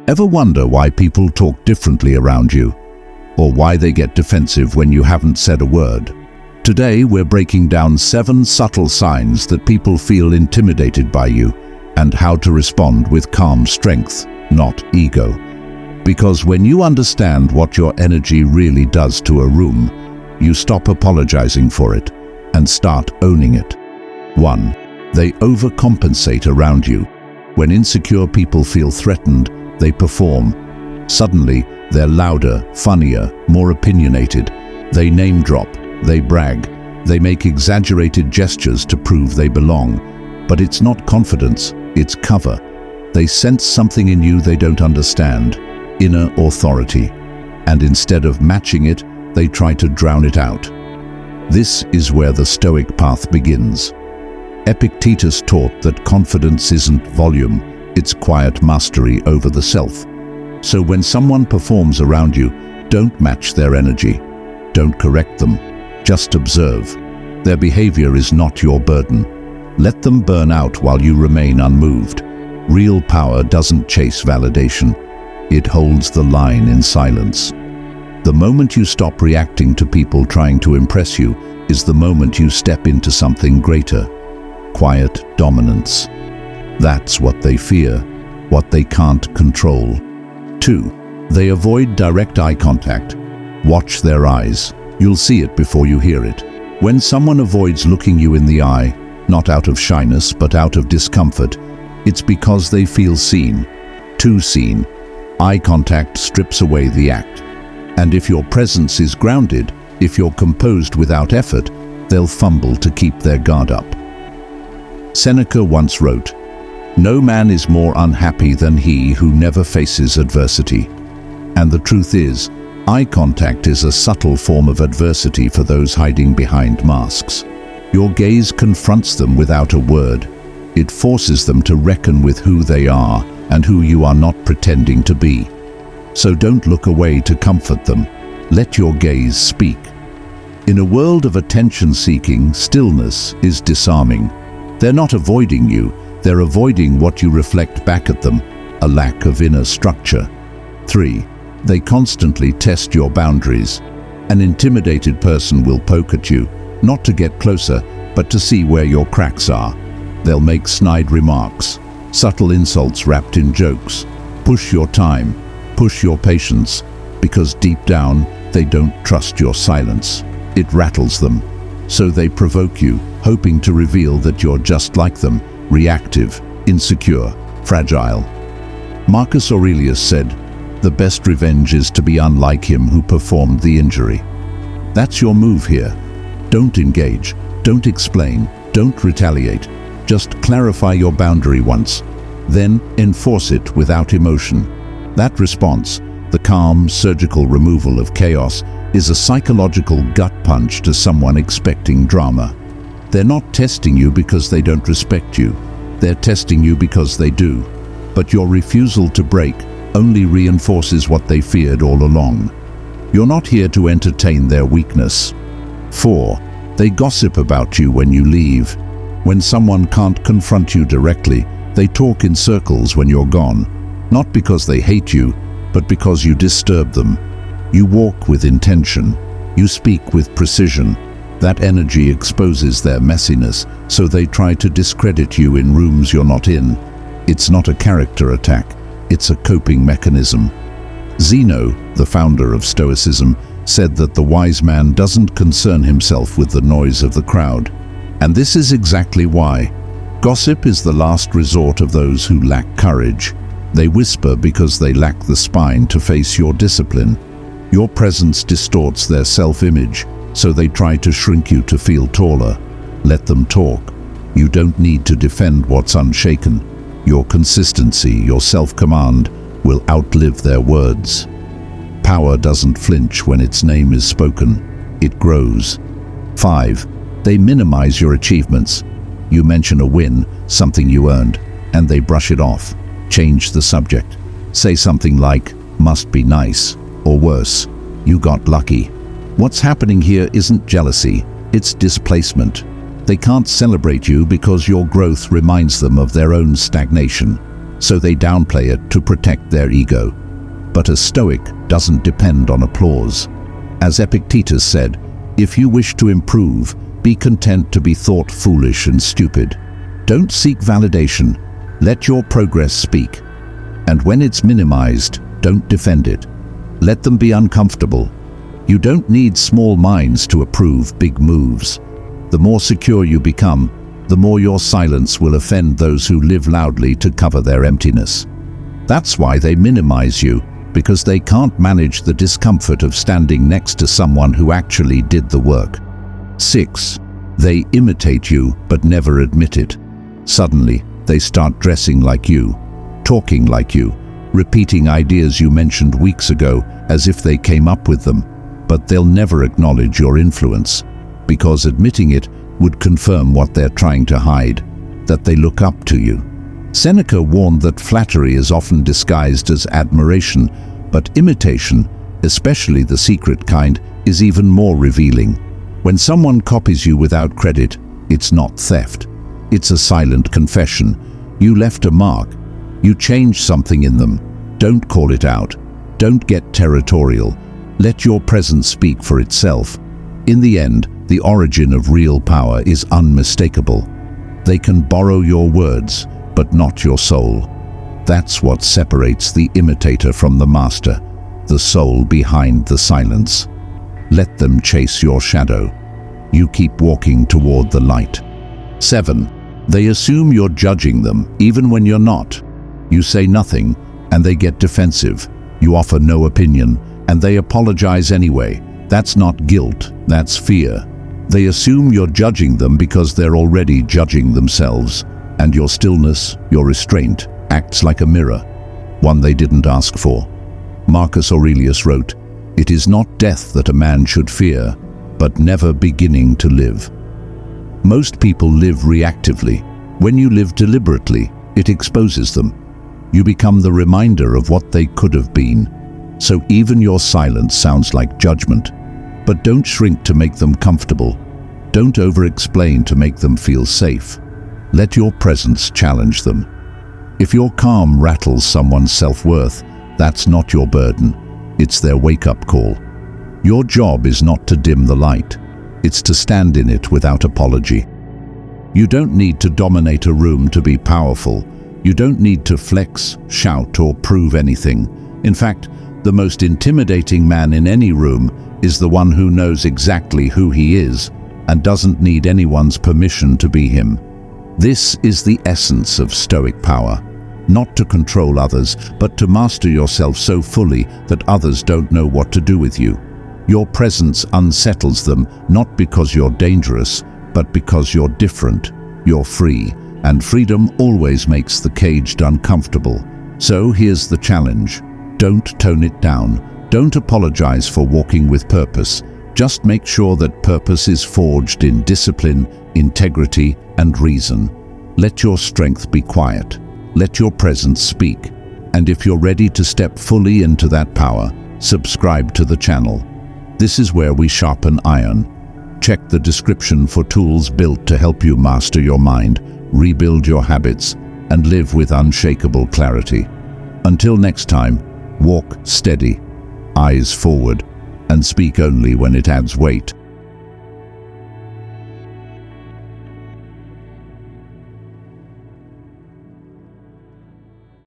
Ever wonder why people talk differently around you? Or why they get defensive when you haven't said a word? Today, we're breaking down 7 subtle signs that people feel intimidated by you and how to respond with calm strength, not ego. Because when you understand what your energy really does to a room, you stop apologizing for it and start owning it. 1. They overcompensate around you. When insecure people feel threatened, they perform. Suddenly, they're louder, funnier, more opinionated. They name drop, they brag, they make exaggerated gestures to prove they belong. But it's not confidence, it's cover. They sense something in you they don't understand, inner authority. And instead of matching it, they try to drown it out. This is where the Stoic path begins. Epictetus taught that confidence isn't volume, it's quiet mastery over the self. So when someone performs around you, don't match their energy. Don't correct them. Just observe. Their behavior is not your burden. Let them burn out while you remain unmoved. Real power doesn't chase validation. It holds the line in silence. The moment you stop reacting to people trying to impress you is the moment you step into something greater. Quiet dominance. That's what they fear, what they can't control. 2. They avoid direct eye contact. Watch their eyes. You'll see it before you hear it. When someone avoids looking you in the eye, not out of shyness but out of discomfort, it's because they feel seen. Too seen. Eye contact strips away the act. And if your presence is grounded, if you're composed without effort, they'll fumble to keep their guard up. Seneca once wrote, "No man is more unhappy than he who never faces adversity." And the truth is, eye contact is a subtle form of adversity for those hiding behind masks. Your gaze confronts them without a word. It forces them to reckon with who they are and who you are not pretending to be. So don't look away to comfort them. Let your gaze speak. In a world of attention-seeking, stillness is disarming. They're not avoiding you, they're avoiding what you reflect back at them, a lack of inner structure. 3. They constantly test your boundaries. An intimidated person will poke at you, not to get closer, but to see where your cracks are. They'll make snide remarks, subtle insults wrapped in jokes, push your time, push your patience, because deep down, they don't trust your silence. It rattles them. So they provoke you, hoping to reveal that you're just like them, reactive, insecure, fragile. Marcus Aurelius said, "The best revenge is to be unlike him who performed the injury." That's your move here. Don't engage, don't explain, don't retaliate. Just clarify your boundary once, then enforce it without emotion. That response, the calm, surgical removal of chaos, is a psychological gut punch to someone expecting drama. They're not testing you because they don't respect you. They're testing you because they do. But your refusal to break only reinforces what they feared all along. You're not here to entertain their weakness. 4. They gossip about you when you leave. When someone can't confront you directly, they talk in circles when you're gone. Not because they hate you, but because you disturb them. You walk with intention. You speak with precision. That energy exposes their messiness, so they try to discredit you in rooms you're not in. It's not a character attack. It's a coping mechanism. Zeno, the founder of Stoicism, said that the wise man doesn't concern himself with the noise of the crowd. And this is exactly why. Gossip is the last resort of those who lack courage. They whisper because they lack the spine to face your discipline. Your presence distorts their self-image, so they try to shrink you to feel taller. Let them talk. You don't need to defend what's unshaken. Your consistency, your self-command, will outlive their words. Power doesn't flinch when its name is spoken. It grows. 5. They minimize your achievements. You mention a win, something you earned, and they brush it off. Change the subject. Say something like, "Must be nice," or worse, "You got lucky." What's happening here isn't jealousy, it's displacement. They can't celebrate you because your growth reminds them of their own stagnation. so they downplay it to protect their ego. But a Stoic doesn't depend on applause. As Epictetus said, if you wish to improve, be content to be thought foolish and stupid. Don't seek validation. Let your progress speak. And when it's minimized, don't defend it. Let them be uncomfortable. You don't need small minds to approve big moves. The more secure you become, the more your silence will offend those who live loudly to cover their emptiness. That's why they minimize you, because they can't manage the discomfort of standing next to someone who actually did the work. 6. They imitate you but never admit it. Suddenly, they start dressing like you, talking like you, repeating ideas you mentioned weeks ago as if they came up with them, but they'll never acknowledge your influence, because admitting it would confirm what they're trying to hide, that they look up to you. Seneca warned that flattery is often disguised as admiration, but imitation, especially the secret kind, is even more revealing. When someone copies you without credit, it's not theft. It's a silent confession. You left a mark. You changed something in them. Don't call it out. Don't get territorial. Let your presence speak for itself. In the end, the origin of real power is unmistakable. They can borrow your words, but not your soul. That's what separates the imitator from the master, the soul behind the silence. Let them chase your shadow. You keep walking toward the light. 7. They assume you're judging them, even when you're not. You say nothing, and they get defensive. You offer no opinion, and they apologize anyway. That's not guilt, that's fear. They assume you're judging them because they're already judging themselves, and your stillness, your restraint, acts like a mirror, one they didn't ask for. Marcus Aurelius wrote, "It is not death that a man should fear, but never beginning to live." Most people live reactively. When you live deliberately, it exposes them. You become the reminder of what they could have been. So even your silence sounds like judgment. But don't shrink to make them comfortable. Don't over-explain to make them feel safe. Let your presence challenge them. If your calm rattles someone's self-worth, that's not your burden. It's their wake-up call. Your job is not to dim the light. It's to stand in it without apology. You don't need to dominate a room to be powerful. You don't need to flex, shout, or prove anything. In fact, the most intimidating man in any room is the one who knows exactly who he is and doesn't need anyone's permission to be him. This is the essence of Stoic power. Not to control others, but to master yourself so fully that others don't know what to do with you. Your presence unsettles them, not because you're dangerous, but because you're different, you're free, and freedom always makes the caged uncomfortable. So here's the challenge. Don't tone it down. Don't apologize for walking with purpose. Just make sure that purpose is forged in discipline, integrity, and reason. Let your strength be quiet. Let your presence speak. And if you're ready to step fully into that power, subscribe to the channel. This is where we sharpen iron. Check the description for tools built to help you master your mind, rebuild your habits, and live with unshakable clarity. Until next time, walk steady, eyes forward, and speak only when it adds weight.